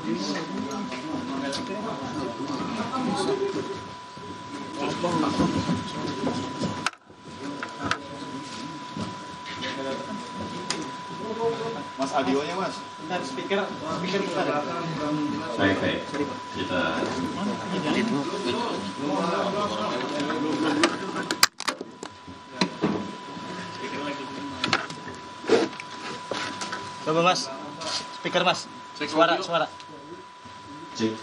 Mas audionya mas. Speaker kita ada. Baik. Kita. Coba mas, speaker mas. Suara. Cek.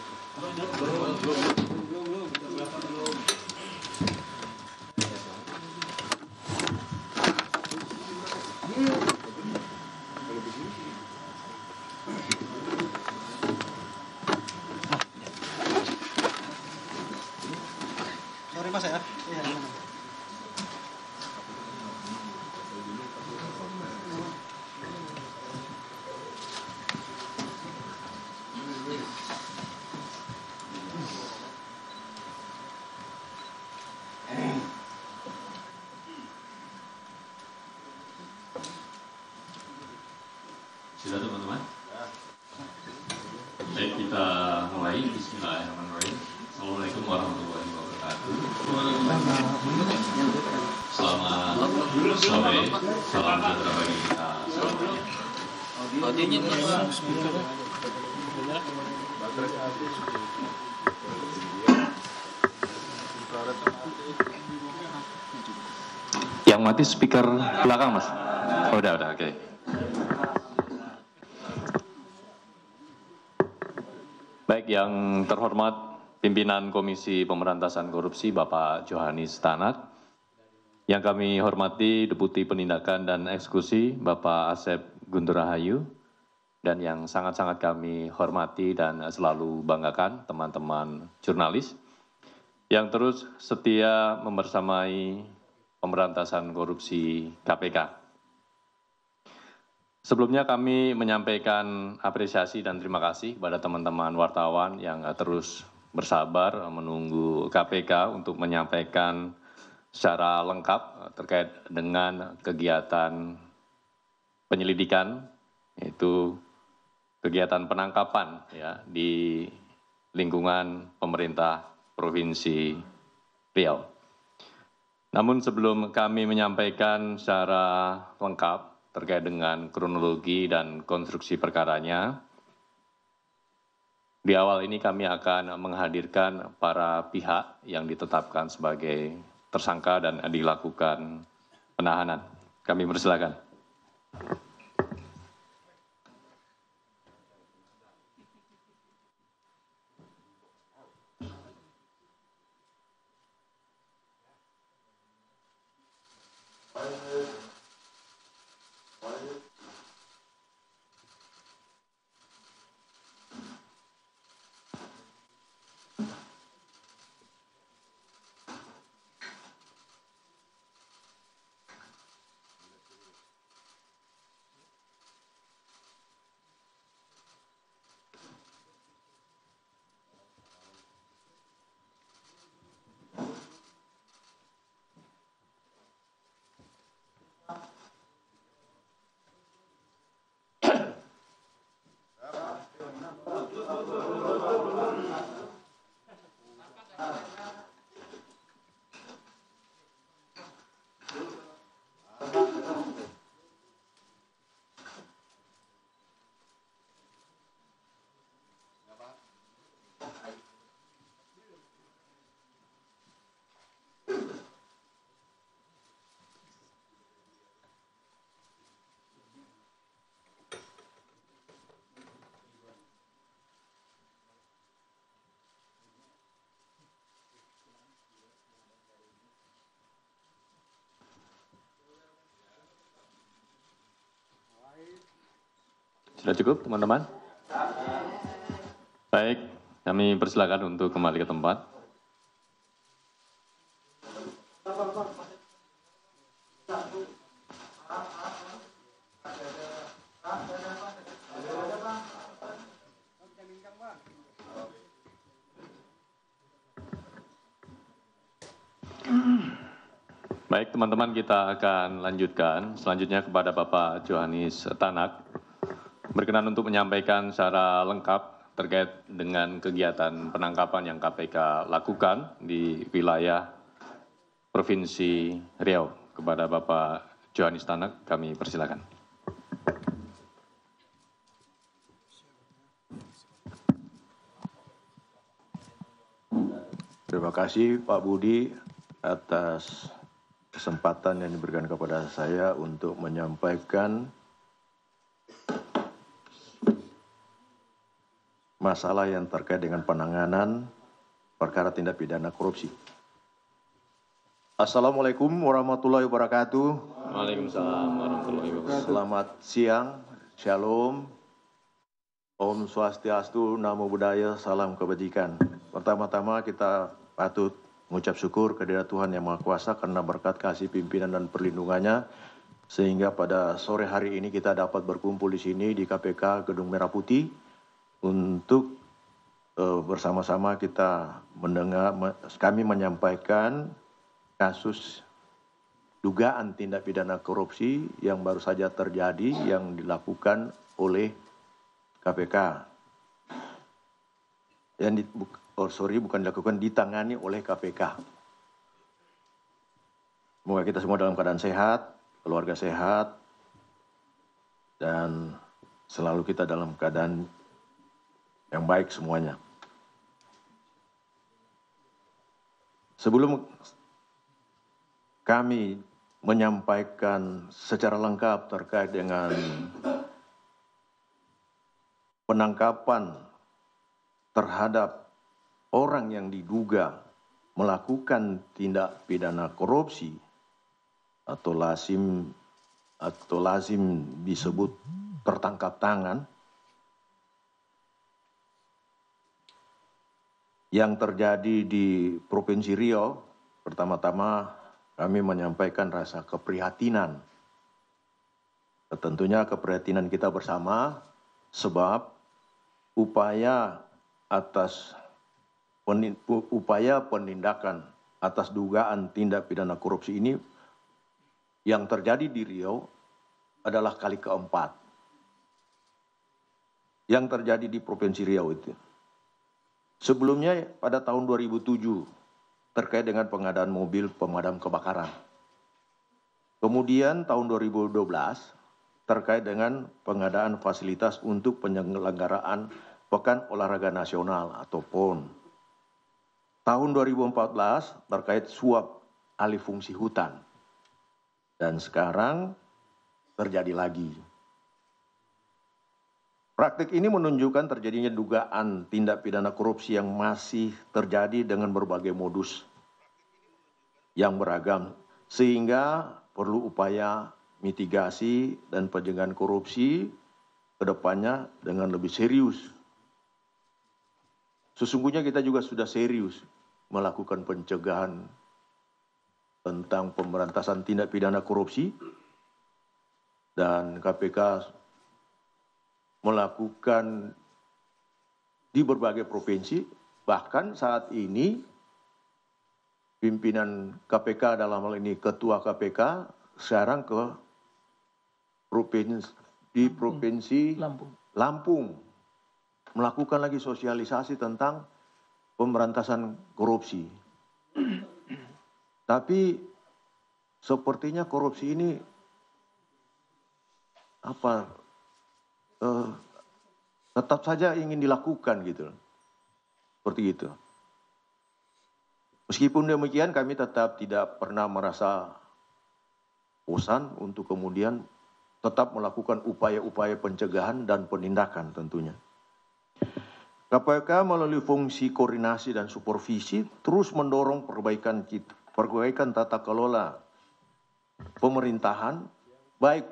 Sorry mas ya. Sudah teman-teman? Baik, kita mulai. Bismillahirrahmanirrahim. Assalamualaikum warahmatullahi wabarakatuh. Selamat sore, salam sejahtera bagi kita semuanya. Yang mati speaker belakang mas? Oh, udah, oke. Baik, yang terhormat pimpinan Komisi Pemberantasan Korupsi Bapak Johanis Tanak, yang kami hormati Deputi Penindakan dan Eksekusi Bapak Asep Guntur Rahayu, dan yang sangat-sangat kami hormati dan selalu banggakan teman-teman jurnalis yang terus setia membersamai pemberantasan korupsi KPK. Sebelumnya kami menyampaikan apresiasi dan terima kasih kepada teman-teman wartawan yang terus bersabar menunggu KPK untuk menyampaikan secara lengkap terkait dengan kegiatan penyelidikan, yaitu kegiatan penangkapan ya, di lingkungan pemerintah Provinsi Riau. Namun sebelum kami menyampaikan secara lengkap terkait dengan kronologi dan konstruksi perkaranya, di awal ini kami akan menghadirkan para pihak yang ditetapkan sebagai tersangka dan dilakukan penahanan. Kami persilakan. Sudah cukup, teman-teman? Baik, kami persilakan untuk kembali ke tempat. Baik, teman-teman, kita akan lanjutkan. Selanjutnya kepada Bapak Johanis Tanak, berkenan untuk menyampaikan secara lengkap terkait dengan kegiatan penangkapan yang KPK lakukan di wilayah Provinsi Riau. Kepada Bapak Johanis Tanak, kami persilakan. Terima kasih Pak Budi atas kesempatan yang diberikan kepada saya untuk menyampaikan masalah yang terkait dengan penanganan perkara tindak pidana korupsi. Assalamualaikum warahmatullahi wabarakatuh. Waalaikumsalam warahmatullahi wabarakatuh. Selamat siang, shalom, Om Swastiastu, Namo Buddhaya, salam kebajikan. Pertama-tama kita patut mengucap syukur kehadirat Tuhan Yang Maha Kuasa karena berkat kasih pimpinan dan perlindungannya, sehingga pada sore hari ini kita dapat berkumpul di sini di KPK Gedung Merah Putih untuk bersama-sama kita kami menyampaikan kasus dugaan tindak pidana korupsi yang baru saja terjadi yang dilakukan oleh KPK. Bukan dilakukan, ditangani oleh KPK. Semoga kita semua dalam keadaan sehat, keluarga sehat, dan selalu kita dalam keadaan yang baik semuanya. Sebelum kami menyampaikan secara lengkap terkait dengan penangkapan terhadap orang yang diduga melakukan tindak pidana korupsi atau lazim disebut tertangkap tangan yang terjadi di Provinsi Riau, pertama-tama kami menyampaikan rasa keprihatinan. Tentunya keprihatinan kita bersama sebab upaya penindakan atas dugaan tindak pidana korupsi ini yang terjadi di Riau adalah kali keempat yang terjadi di Provinsi Riau itu. Sebelumnya pada tahun 2007 terkait dengan pengadaan mobil pemadam kebakaran. Kemudian tahun 2012 terkait dengan pengadaan fasilitas untuk penyelenggaraan Pekan Olahraga Nasional atau PON. Tahun 2014 terkait suap alih fungsi hutan. Dan sekarang terjadi lagi. Praktik ini menunjukkan terjadinya dugaan tindak pidana korupsi yang masih terjadi dengan berbagai modus yang beragam, sehingga perlu upaya mitigasi dan pencegahan korupsi ke depannya dengan lebih serius. Sesungguhnya kita juga sudah serius melakukan pencegahan tentang pemberantasan tindak pidana korupsi, dan KPK melakukan di berbagai provinsi, bahkan saat ini pimpinan KPK dalam hal ini Ketua KPK sekarang ke provinsi Lampung melakukan lagi sosialisasi tentang pemberantasan korupsi. Tapi sepertinya korupsi ini tetap saja ingin dilakukan gitu. Seperti itu. Meskipun demikian kami tetap tidak pernah merasa bosan untuk kemudian tetap melakukan upaya-upaya pencegahan dan penindakan tentunya. KPK melalui fungsi koordinasi dan supervisi terus mendorong perbaikan tata kelola pemerintahan baik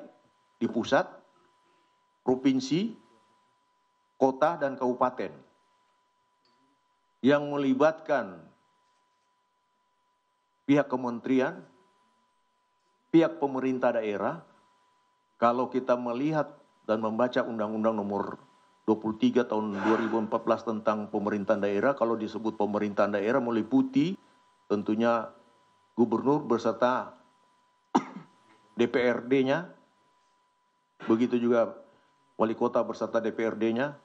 di pusat, provinsi, kota, dan kabupaten yang melibatkan pihak kementerian, pihak pemerintah daerah. Kalau kita melihat dan membaca Undang-Undang Nomor 23 tahun 2014 tentang pemerintahan daerah, kalau disebut pemerintahan daerah meliputi tentunya gubernur beserta DPRD-nya, begitu juga wali kota beserta DPRD-nya,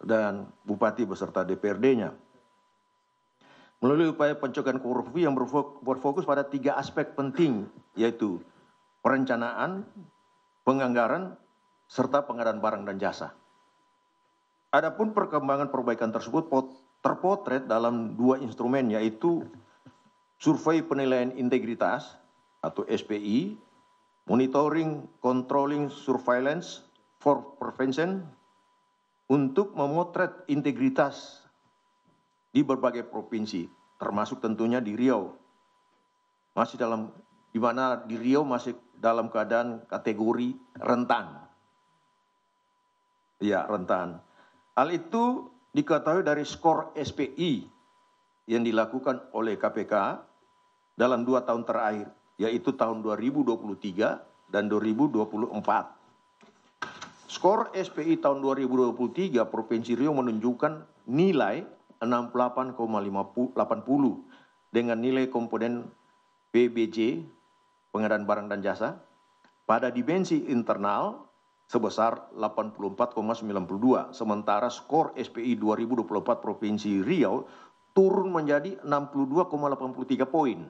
dan Bupati beserta DPRD-nya. Melalui upaya pencegahan korupsi yang berfokus pada 3 aspek penting, yaitu perencanaan, penganggaran, serta pengadaan barang dan jasa. Adapun perkembangan perbaikan tersebut terpotret dalam 2 instrumen, yaitu survei penilaian integritas atau SPI, monitoring, controlling, surveillance for prevention, untuk memotret integritas di berbagai provinsi, termasuk tentunya di Riau. Di mana di Riau masih dalam keadaan kategori rentan. Ya, rentan. Hal itu diketahui dari skor SPI yang dilakukan oleh KPK dalam 2 tahun terakhir, yaitu tahun 2023 dan 2024. Skor SPI tahun 2023 Provinsi Riau menunjukkan nilai 68,80 dengan nilai komponen PBJ, pengadaan barang dan jasa, pada dimensi internal sebesar 84,92. Sementara skor SPI 2024 Provinsi Riau turun menjadi 62,83 poin.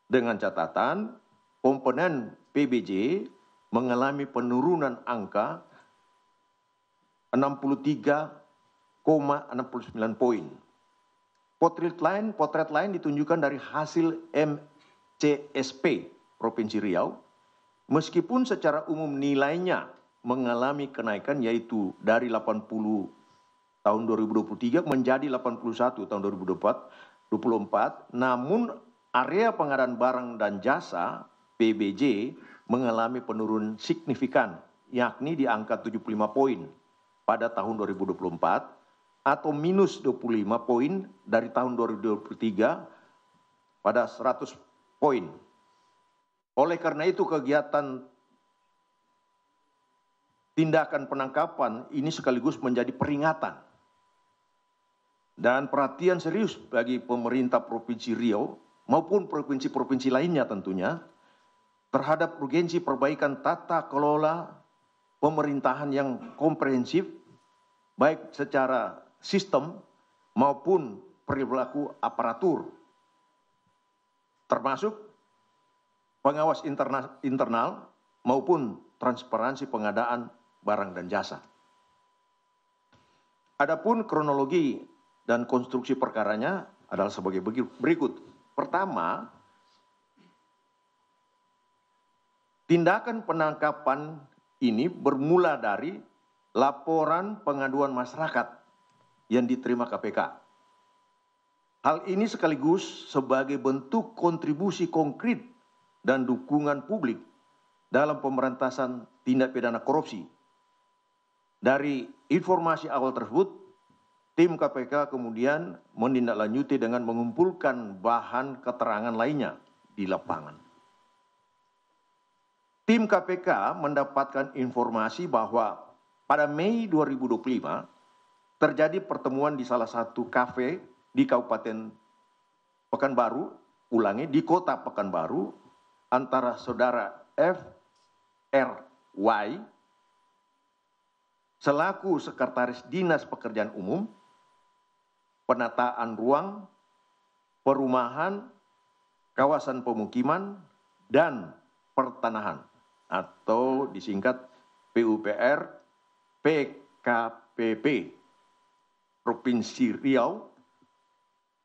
Dengan catatan komponen PBJ mengalami penurunan angka 63,69 poin. Potret lain ditunjukkan dari hasil MCSP Provinsi Riau, meskipun secara umum nilainya mengalami kenaikan, yaitu dari 80 tahun 2023 menjadi 81 tahun 2024, namun area pengadaan barang dan jasa PBJ mengalami penurunan signifikan, yakni di angka 75 poin pada tahun 2024 atau minus 25 poin dari tahun 2023 pada 100 poin. Oleh karena itu kegiatan tindakan penangkapan ini sekaligus menjadi peringatan dan perhatian serius bagi pemerintah Provinsi Riau maupun provinsi-provinsi lainnya tentunya terhadap urgensi perbaikan tata kelola pemerintahan yang komprehensif, baik secara sistem maupun perilaku aparatur, termasuk pengawas internal maupun transparansi pengadaan barang dan jasa. Adapun kronologi dan konstruksi perkaranya adalah sebagai berikut. Pertama, tindakan penangkapan ini bermula dari laporan pengaduan masyarakat yang diterima KPK. Hal ini sekaligus sebagai bentuk kontribusi konkret dan dukungan publik dalam pemberantasan tindak pidana korupsi. Dari informasi awal tersebut, tim KPK kemudian menindaklanjuti dengan mengumpulkan bahan keterangan lainnya di lapangan. Tim KPK mendapatkan informasi bahwa pada Mei 2025 terjadi pertemuan di salah satu kafe di Kabupaten Pekanbaru, di kota Pekanbaru, antara saudara FRY selaku Sekretaris Dinas Pekerjaan Umum, Penataan Ruang, Perumahan, Kawasan Pemukiman, dan Pertanahan atau disingkat PUPR PKPP Provinsi Riau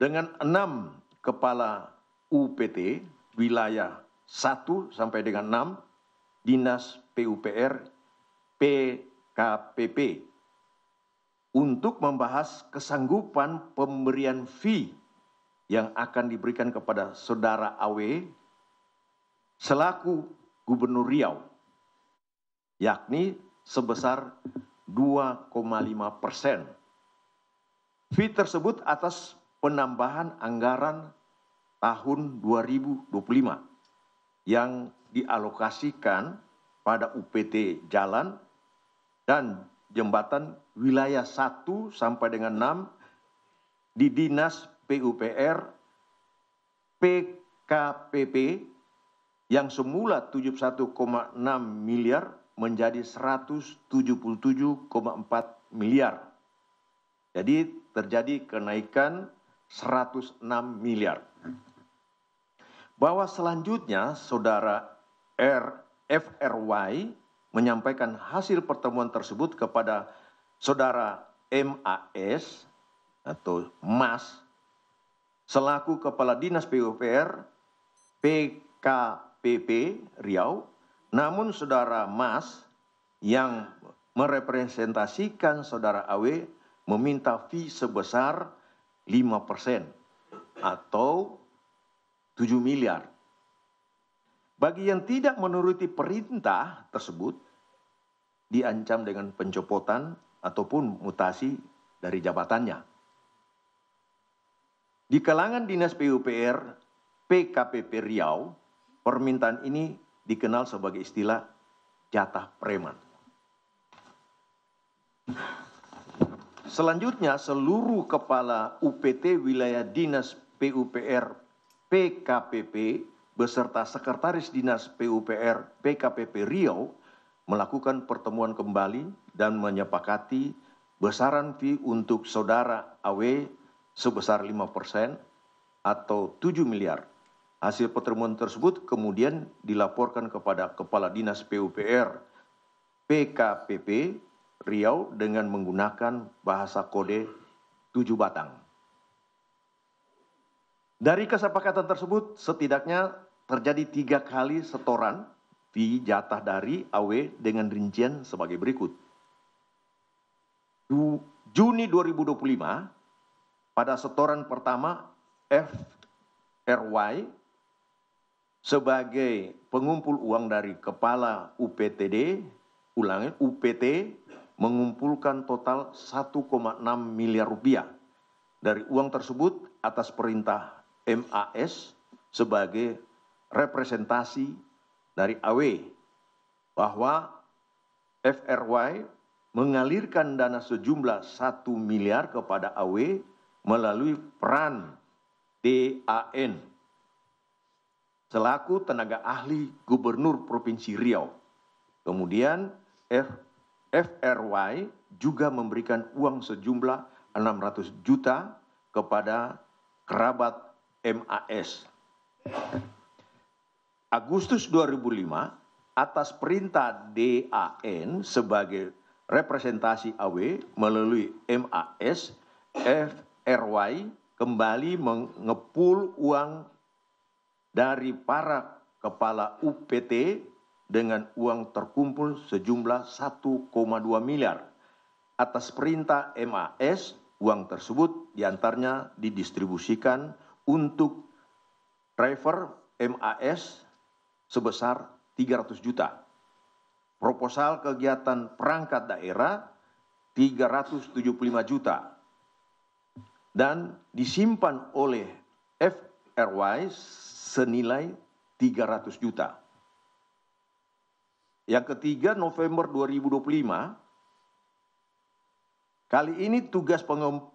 dengan 6 kepala UPT wilayah 1 sampai dengan 6 Dinas PUPR PKPP untuk membahas kesanggupan pemberian fee yang akan diberikan kepada saudara AW selaku Gubernur Riau, yakni sebesar 2,5%. Fee tersebut atas penambahan anggaran tahun 2025 yang dialokasikan pada UPT jalan dan jembatan wilayah 1 sampai dengan 6 di Dinas PUPR PKPP yang semula 71,6 miliar menjadi 177,4 miliar. Jadi terjadi kenaikan 106 miliar. Bahwa selanjutnya saudara FRY menyampaikan hasil pertemuan tersebut kepada saudara MAS atau MAS selaku Kepala Dinas PUPR PKPP Riau, namun saudara MAS yang merepresentasikan saudara AW meminta fee sebesar 5% atau 7 miliar. Bagi yang tidak menuruti perintah tersebut, diancam dengan pencopotan ataupun mutasi dari jabatannya. Di kalangan Dinas PUPR PKPP Riau, permintaan ini dikenal sebagai istilah jatah preman. Selanjutnya, seluruh kepala UPT wilayah Dinas PUPR PKPP beserta Sekretaris Dinas PUPR PKPP Riau melakukan pertemuan kembali dan menyepakati besaran fee untuk saudara AW sebesar 5% atau 7 miliar. Hasil pertemuan tersebut kemudian dilaporkan kepada Kepala Dinas PUPR PKPP Riau dengan menggunakan bahasa kode 7 batang. Dari kesepakatan tersebut setidaknya terjadi 3 kali setoran fee jatah dari AW dengan rincian sebagai berikut. Juni 2025 pada setoran pertama FRY sebagai pengumpul uang dari kepala UPT mengumpulkan total 1,6 miliar rupiah. Dari uang tersebut atas perintah MAS sebagai representasi dari AW bahwa FRY mengalirkan dana sejumlah 1 miliar kepada AW melalui peran DAN selaku tenaga ahli Gubernur Provinsi Riau. Kemudian FRY juga memberikan uang sejumlah 600 juta kepada kerabat MAS. Agustus 2005, atas perintah DAN sebagai representasi AW melalui MAS, FRY kembali mengepul uang dari para kepala UPT dengan uang terkumpul sejumlah 1,2 miliar. Atas perintah MAS, uang tersebut diantaranya didistribusikan untuk driver MAS sebesar 300 juta. Proposal kegiatan perangkat daerah 375 juta. Dan disimpan oleh FRY senilai 300 juta. Yang ketiga, November 2025, kali ini tugas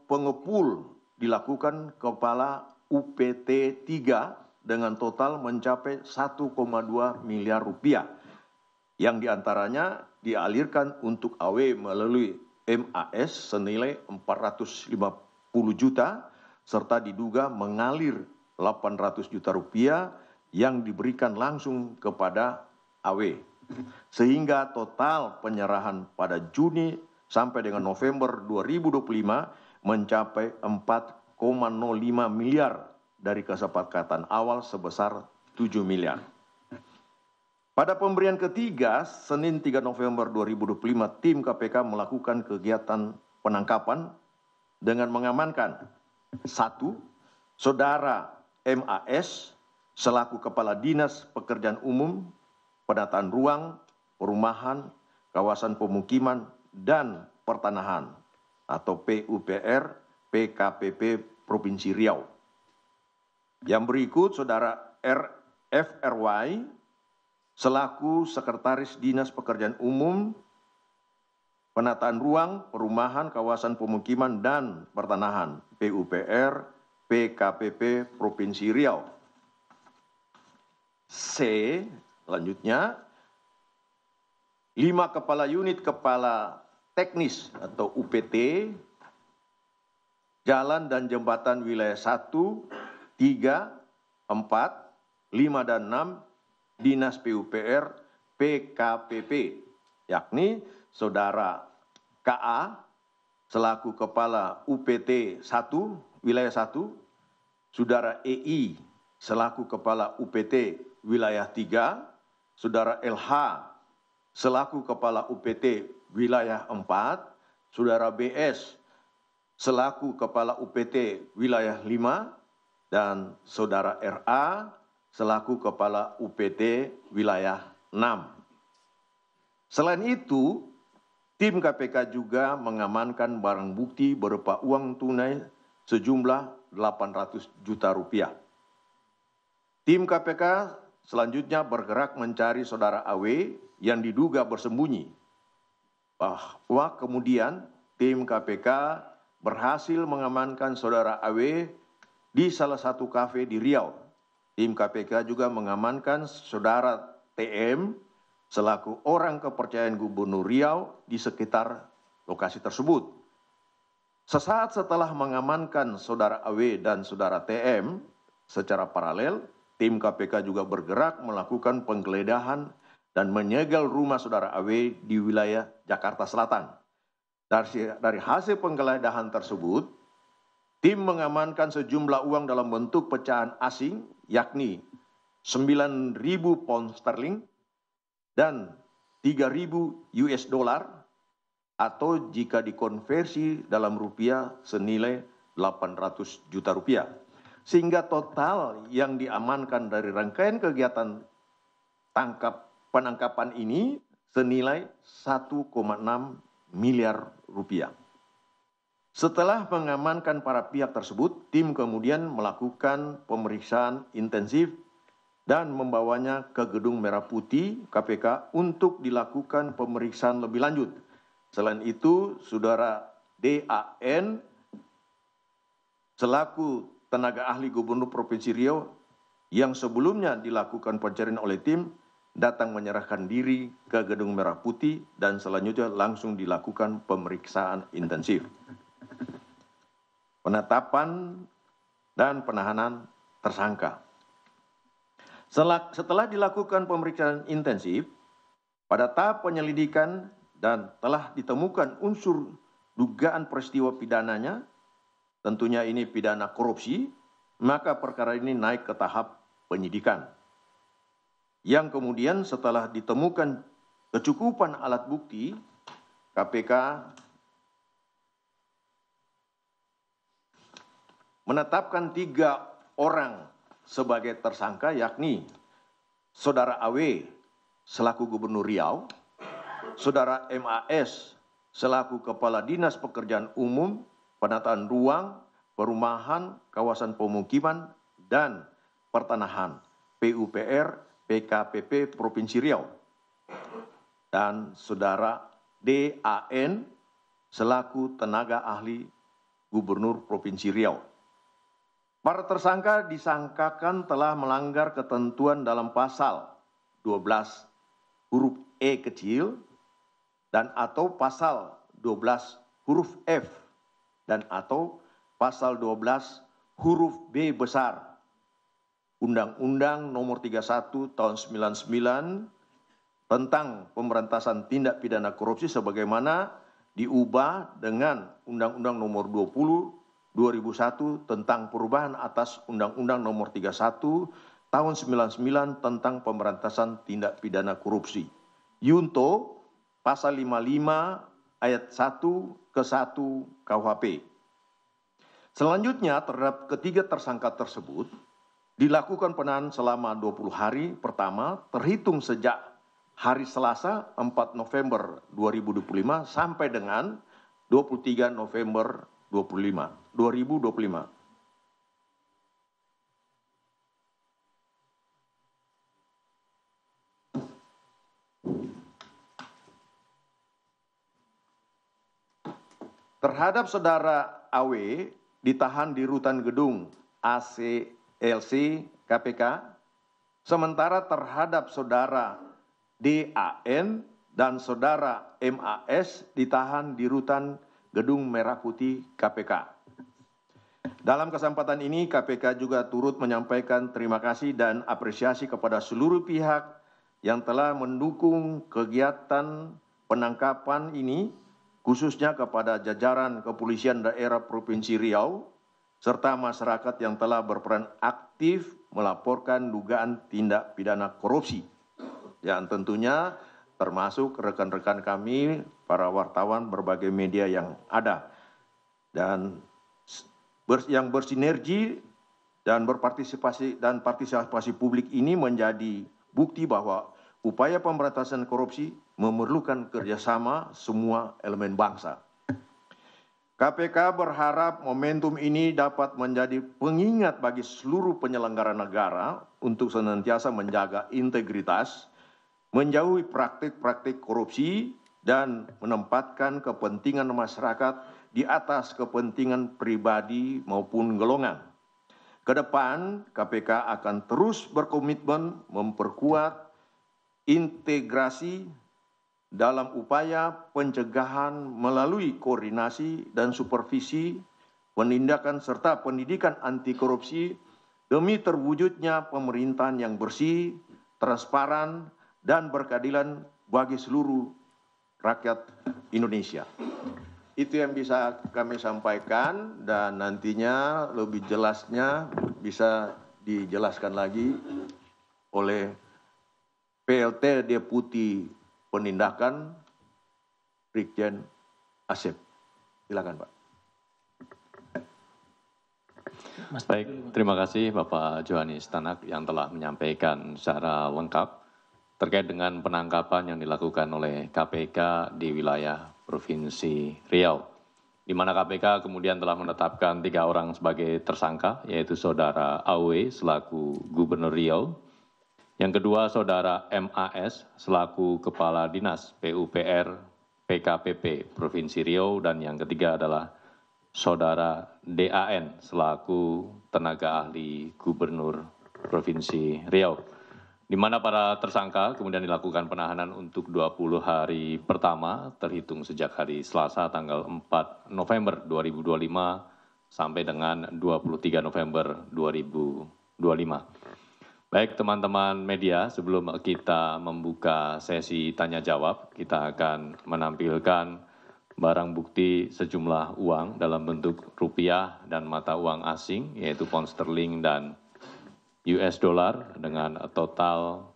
pengepul dilakukan kepala UPT 3 dengan total mencapai 1,2 miliar rupiah. Yang diantaranya dialirkan untuk AW melalui MAS senilai 450 juta, serta diduga mengalir 800 juta rupiah yang diberikan langsung kepada AW. Sehingga total penyerahan pada Juni sampai dengan November 2025 mencapai 4,05 miliar dari kesepakatan awal sebesar 7 miliar. Pada pemberian ketiga, Senin 3 November 2025, tim KPK melakukan kegiatan penangkapan dengan mengamankan 1. Saudara MAS selaku Kepala Dinas Pekerjaan Umum, Penataan Ruang, Perumahan, Kawasan Pemukiman, dan Pertanahan atau PUPR PKPP Provinsi Riau. Yang berikut saudara FRY selaku Sekretaris Dinas Pekerjaan Umum, Penataan Ruang, Perumahan, Kawasan Pemukiman, dan Pertanahan PUPR PKPP Provinsi Riau. C. Selanjutnya, 5 kepala unit kepala teknis atau UPT jalan dan jembatan wilayah 1, 3, 4, 5, dan 6 Dinas PUPR PKPP, yakni Saudara KA selaku Kepala UPT 1 Wilayah 1, Saudara EI selaku Kepala UPT Wilayah 3, Saudara LH selaku Kepala UPT Wilayah 4, Saudara BS selaku Kepala UPT Wilayah 5, dan Saudara RA selaku Kepala UPT Wilayah 6. Selain itu, tim KPK juga mengamankan barang bukti berupa uang tunai sejumlah 800 juta rupiah. Tim KPK selanjutnya bergerak mencari Saudara AW yang diduga bersembunyi. Bahwa kemudian tim KPK berhasil mengamankan Saudara AW di salah satu kafe di Riau. Tim KPK juga mengamankan Saudara TM selaku orang kepercayaan Gubernur Riau di sekitar lokasi tersebut. Sesaat setelah mengamankan Saudara AW dan Saudara TM secara paralel, tim KPK juga bergerak melakukan penggeledahan dan menyegel rumah Saudara AW di wilayah Jakarta Selatan. Dari hasil penggeledahan tersebut, tim mengamankan sejumlah uang dalam bentuk pecahan asing, yakni 9.000 pound sterling dan 3.000 US dollar, atau jika dikonversi dalam rupiah senilai 800 juta rupiah. Sehingga total yang diamankan dari rangkaian kegiatan penangkapan ini senilai 1,6 miliar rupiah. Setelah mengamankan para pihak tersebut, tim kemudian melakukan pemeriksaan intensif dan membawanya ke Gedung Merah Putih KPK untuk dilakukan pemeriksaan lebih lanjut. Selain itu, Saudara DAN selaku tenaga ahli Gubernur Provinsi Riau yang sebelumnya dilakukan pencarian oleh tim datang menyerahkan diri ke Gedung Merah Putih dan selanjutnya langsung dilakukan pemeriksaan intensif. Penetapan dan penahanan tersangka. Setelah dilakukan pemeriksaan intensif, pada tahap penyelidikan dan telah ditemukan unsur dugaan peristiwa pidananya, tentunya ini pidana korupsi, maka perkara ini naik ke tahap penyidikan. Yang kemudian setelah ditemukan kecukupan alat bukti, KPK menetapkan 3 orang sebagai tersangka, yakni Saudara AW selaku Gubernur Riau, Saudara MAS selaku Kepala Dinas Pekerjaan Umum, Penataan Ruang, Perumahan, Kawasan Pemukiman, dan Pertanahan PUPR PKPP Provinsi Riau, dan Saudara DAN selaku tenaga ahli Gubernur Provinsi Riau. Para tersangka disangkakan telah melanggar ketentuan dalam pasal 12 huruf E kecil dan atau pasal 12 huruf F dan atau pasal 12 huruf B besar Undang-Undang Nomor 31 Tahun 99 tentang pemberantasan tindak pidana korupsi sebagaimana diubah dengan Undang-Undang Nomor 20/2001 tentang perubahan atas Undang-Undang Nomor 31 Tahun 99 tentang pemberantasan tindak pidana korupsi. Yunto pasal 55 ayat 1 ke 1 KUHP. Selanjutnya terhadap ketiga tersangka tersebut dilakukan penahanan selama 20 hari pertama terhitung sejak hari Selasa 4 November 2025 sampai dengan 23 November 2025. Terhadap Saudara AW ditahan di rutan gedung ACLC KPK, sementara terhadap Saudara DAN dan Saudara MAS ditahan di rutan Gedung Merah Putih KPK. Dalam kesempatan ini, KPK juga turut menyampaikan terima kasih dan apresiasi kepada seluruh pihak yang telah mendukung kegiatan penangkapan ini, khususnya kepada jajaran Kepolisian Daerah Provinsi Riau, serta masyarakat yang telah berperan aktif melaporkan dugaan tindak pidana korupsi. Yang tentunya termasuk rekan-rekan kami, para wartawan berbagai media yang ada. Dan yang bersinergi dan partisipasi publik ini menjadi bukti bahwa upaya pemberantasan korupsi memerlukan kerjasama semua elemen bangsa. KPK berharap momentum ini dapat menjadi pengingat bagi seluruh penyelenggara negara untuk senantiasa menjaga integritas, menjauhi praktik-praktik korupsi, dan menempatkan kepentingan masyarakat di atas kepentingan pribadi maupun golongan. Kedepan, KPK akan terus berkomitmen memperkuat integrasi dalam upaya pencegahan melalui koordinasi dan supervisi, penindakan serta pendidikan anti korupsi demi terwujudnya pemerintahan yang bersih, transparan, dan berkeadilan bagi seluruh rakyat Indonesia. Itu yang bisa kami sampaikan dan nantinya lebih jelasnya bisa dijelaskan lagi oleh PLT Deputi Penindakan Brigjen Asep. Silakan, Pak. Baik, terima kasih Bapak Johanis Tanak yang telah menyampaikan secara lengkap terkait dengan penangkapan yang dilakukan oleh KPK di wilayah Provinsi Riau, di mana KPK kemudian telah menetapkan 3 orang sebagai tersangka, yaitu Saudara AW selaku Gubernur Riau, yang kedua Saudara MAS selaku Kepala Dinas PUPR PKPP Provinsi Riau, dan yang ketiga adalah Saudara DAN selaku Tenaga Ahli Gubernur Provinsi Riau, di mana para tersangka kemudian dilakukan penahanan untuk 20 hari pertama terhitung sejak hari Selasa tanggal 4 November 2025 sampai dengan 23 November 2025. Baik teman-teman media, sebelum kita membuka sesi tanya jawab, kita akan menampilkan barang bukti sejumlah uang dalam bentuk rupiah dan mata uang asing, yaitu pound sterling dan US dollar dengan total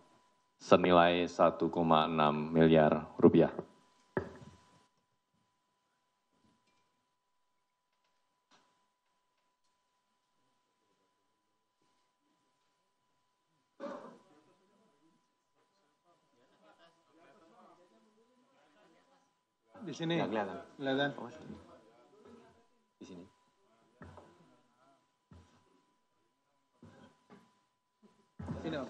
senilai 1,6 miliar rupiah. Di sini. Kelihatan. Di sini. Sini, Om.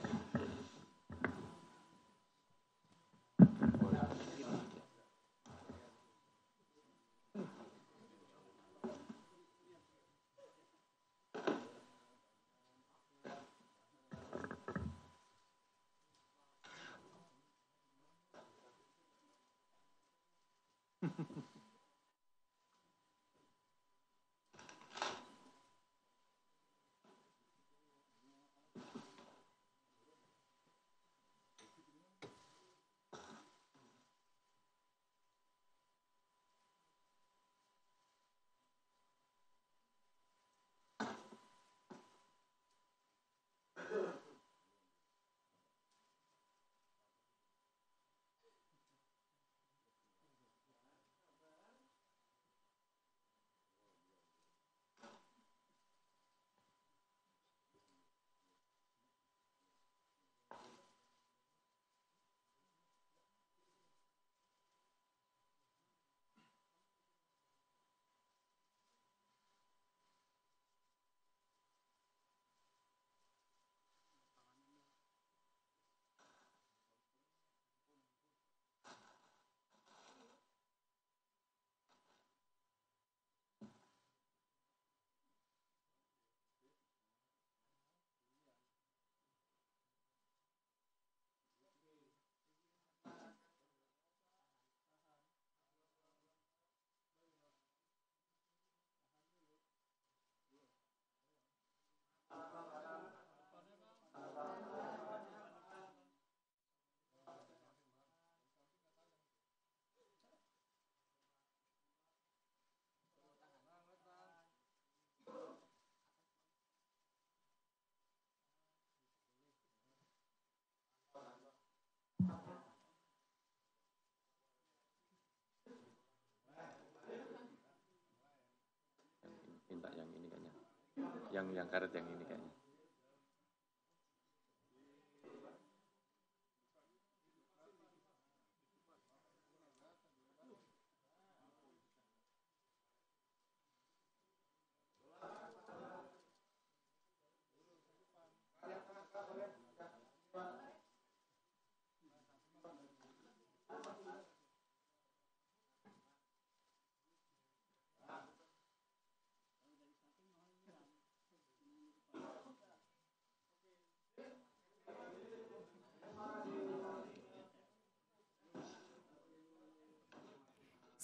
yang karet yang ini kayaknya.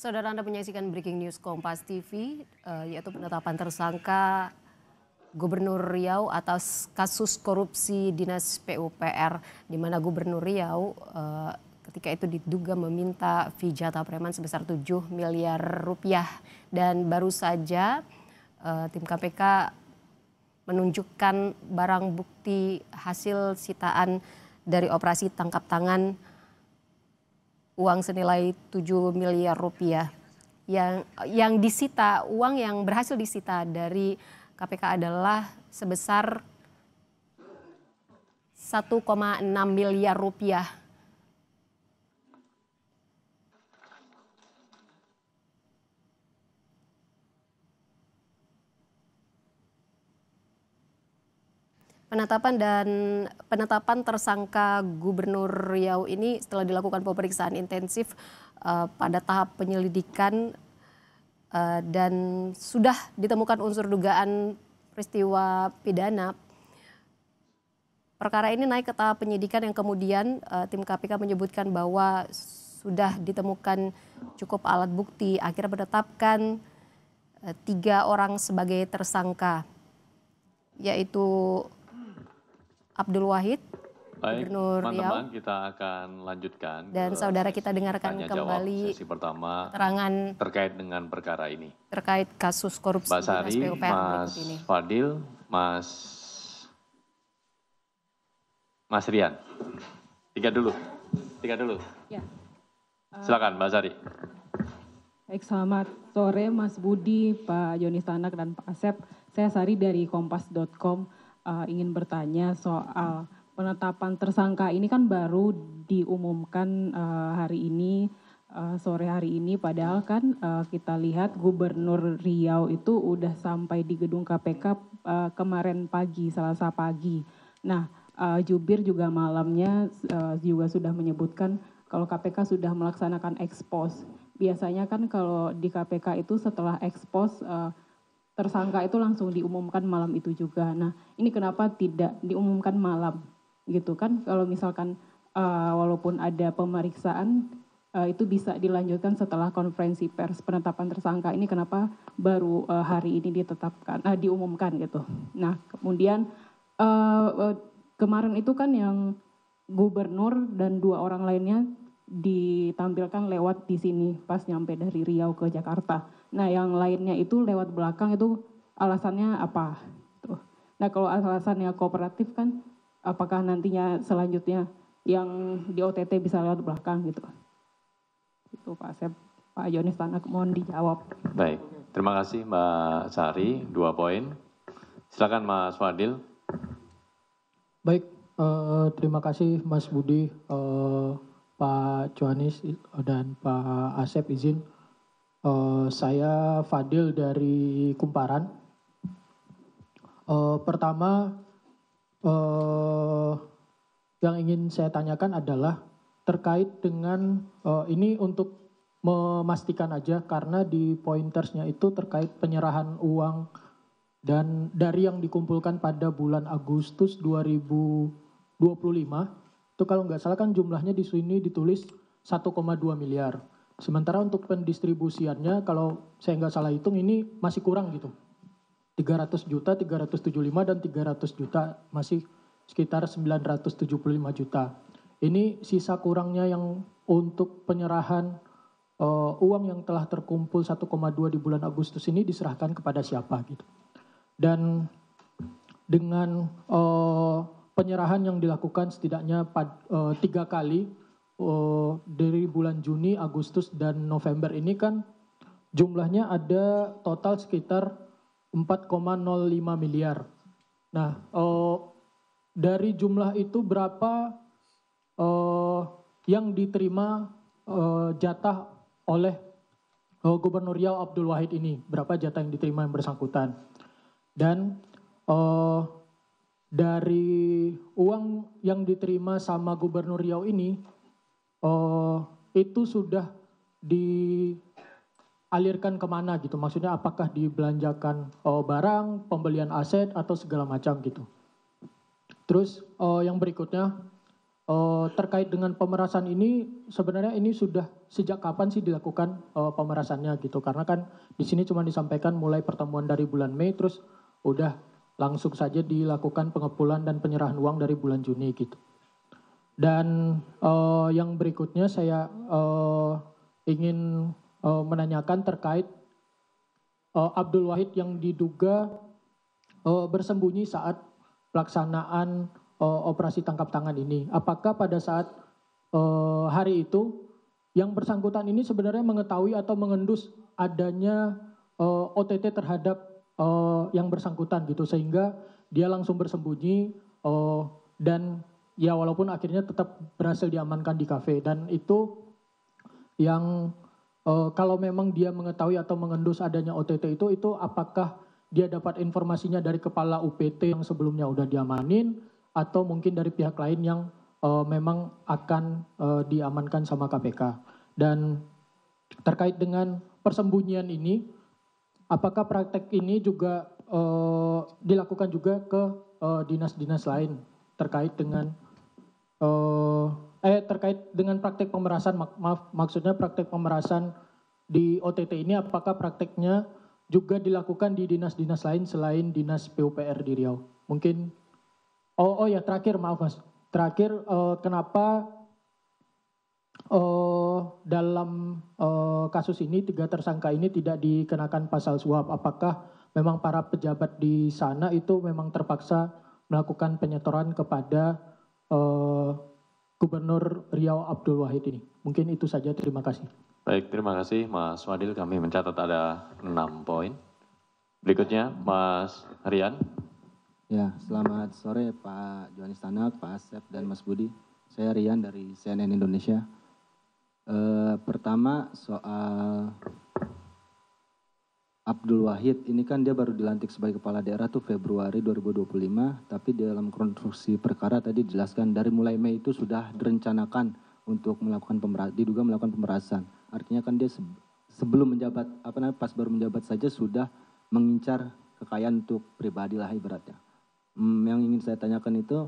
Saudara, Anda menyaksikan Breaking News Kompas TV, yaitu penetapan tersangka Gubernur Riau atas kasus korupsi Dinas PUPR, di mana Gubernur Riau ketika itu diduga meminta fee jatah preman sebesar 7 miliar rupiah. Dan baru saja tim KPK menunjukkan barang bukti hasil sitaan dari operasi tangkap tangan uang senilai 7 miliar rupiah. Yang disita, uang yang berhasil disita dari KPK adalah sebesar 1,6 miliar rupiah. Penetapan tersangka Gubernur Riau ini setelah dilakukan pemeriksaan intensif pada tahap penyelidikan dan sudah ditemukan unsur dugaan peristiwa pidana. Perkara ini naik ke tahap penyidikan yang kemudian tim KPK menyebutkan bahwa sudah ditemukan cukup alat bukti, akhirnya menetapkan 3 orang sebagai tersangka, yaitu Abdul Wahid, Gubernur Riau. Teman-teman, kita akan lanjutkan. Dan saudara, kita dengarkan kembali sesi pertama keterangan terkait dengan perkara ini. Terkait kasus korupsi Mbak Sari, Dinas PUPR Mas berikut ini. Fadil, Mas Rian. Tiga dulu. Ya. Silakan Mbak Sari. Baik, selamat sore Mas Budi, Pak Joni Stanak, dan Pak Asep. Saya Sari dari kompas.com. Ingin bertanya soal penetapan tersangka ini kan baru diumumkan hari ini, sore hari ini, padahal kan kita lihat Gubernur Riau itu udah sampai di gedung KPK kemarin pagi, Selasa pagi. Nah, jubir juga malamnya juga sudah menyebutkan kalau KPK sudah melaksanakan ekspos. Biasanya kan kalau di KPK itu setelah ekspos tersangka itu langsung diumumkan malam itu juga. Nah, ini kenapa tidak diumumkan malam gitu kan? Kalau misalkan walaupun ada pemeriksaan itu bisa dilanjutkan setelah konferensi pers penetapan tersangka. Ini kenapa baru hari ini diumumkan gitu. Nah, kemudian kemarin itu kan yang gubernur dan 2 orang lainnya ditampilkan lewat di sini pas nyampe dari Riau ke Jakarta. Nah, yang lainnya itu lewat belakang, itu alasannya apa? Tuh. Nah, kalau alasannya kooperatif kan, apakah nantinya selanjutnya yang di OTT bisa lewat belakang gitu? Itu Pak Joni Stanak, mohon dijawab. Baik, terima kasih Mbak Sari, 2 poin. Silakan Mas Fadil. Baik, terima kasih Mas Budi, Pak Johanis dan Pak Asep izin. Saya Fadil dari Kumparan. Pertama, yang ingin saya tanyakan adalah terkait dengan ini untuk memastikan aja karena di pointersnya itu terkait penyerahan uang dan dari yang dikumpulkan pada bulan Agustus 2025. Itu kalau nggak salah kan jumlahnya di sini ditulis 1,2 miliar. Sementara untuk pendistribusiannya kalau saya nggak salah hitung ini masih kurang gitu. 300 juta, 375 dan 300 juta masih sekitar 975 juta. Ini sisa kurangnya yang untuk penyerahan uang yang telah terkumpul 1,2 di bulan Agustus ini diserahkan kepada siapa gitu. Dan dengan penyerahan yang dilakukan setidaknya 3 kali dari bulan Juni, Agustus, dan November ini kan jumlahnya ada total sekitar 4,05 miliar. Nah, dari jumlah itu berapa yang diterima jatah oleh Gubernur Riau Abdul Wahid ini? Berapa jatah yang diterima yang bersangkutan? Dan dari uang yang diterima sama Gubernur Riau ini, itu sudah dialirkan kemana gitu? Maksudnya apakah dibelanjakan barang, pembelian aset, atau segala macam gitu? Terus yang berikutnya, terkait dengan pemerasan ini, sebenarnya ini sudah sejak kapan sih dilakukan pemerasannya gitu? Karena kan di sini cuma disampaikan mulai pertemuan dari bulan Mei, terus udah langsung saja dilakukan pengepulauan dan penyerahan uang dari bulan Juni gitu. Dan yang berikutnya saya ingin menanyakan terkait Abdul Wahid yang diduga bersembunyi saat pelaksanaan operasi tangkap tangan ini. Apakah pada saat hari itu yang bersangkutan ini sebenarnya mengetahui atau mengendus adanya OTT terhadap yang bersangkutan gitu, sehingga dia langsung bersembunyi dan ya walaupun akhirnya tetap berhasil diamankan di kafe. Dan itu yang kalau memang dia mengetahui atau mengendus adanya OTT itu apakah dia dapat informasinya dari kepala UPT yang sebelumnya udah diamanin, atau mungkin dari pihak lain yang memang akan diamankan sama KPK. Dan terkait dengan persembunyian ini, apakah praktek ini juga dilakukan juga ke dinas-dinas lain terkait dengan praktek pemerasan, maksudnya praktek pemerasan di OTT ini, apakah prakteknya juga dilakukan di dinas-dinas lain selain Dinas PUPR di Riau? Mungkin, ya terakhir, maaf Mas. Terakhir, kenapa dalam kasus ini 3 tersangka ini tidak dikenakan pasal suap? Apakah memang para pejabat di sana itu memang terpaksa melakukan penyetoran kepada Gubernur Riau Abdul Wahid ini? Mungkin itu saja, terima kasih. Baik, terima kasih Mas Wadil. Kami mencatat ada 6 poin. Berikutnya Mas Rian. Ya, selamat sore Pak Johanis Tanak, Pak Asep, dan Mas Budi. Saya Rian dari CNN Indonesia. Pertama soal Abdul Wahid, ini kan dia baru dilantik sebagai kepala daerah tuh Februari 2025, tapi dalam konstruksi perkara tadi dijelaskan dari mulai Mei itu sudah direncanakan untuk melakukan diduga melakukan pemerasan. Artinya kan dia sebelum menjabat, pas baru menjabat saja sudah mengincar kekayaan untuk pribadi lah ibaratnya. Yang ingin saya tanyakan itu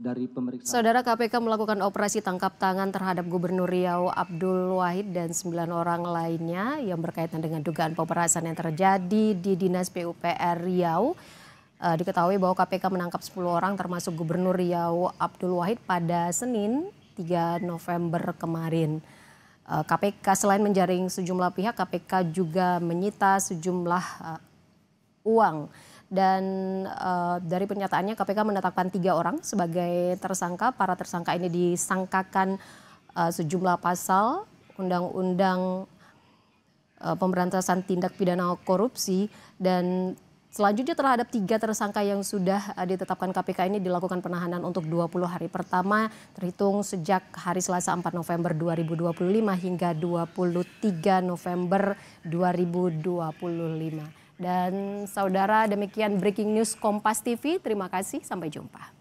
dari pemeriksaan. Saudara, KPK melakukan operasi tangkap tangan terhadap Gubernur Riau Abdul Wahid dan 9 orang lainnya yang berkaitan dengan dugaan pemerasan yang terjadi di Dinas PUPR Riau. Diketahui bahwa KPK menangkap 10 orang termasuk Gubernur Riau Abdul Wahid pada Senin 3 November kemarin. KPK selain menjaring sejumlah pihak, KPK juga menyita sejumlah uang. Dan dari pernyataannya KPK menetapkan 3 orang sebagai tersangka. Para tersangka ini disangkakan sejumlah pasal Undang-Undang Pemberantasan Tindak Pidana Korupsi, dan selanjutnya terhadap 3 tersangka yang sudah ditetapkan KPK ini dilakukan penahanan untuk 20 hari pertama terhitung sejak hari Selasa 4 November 2025 hingga 23 November 2025. Dan saudara, demikian breaking news Kompas TV. Terima kasih, sampai jumpa.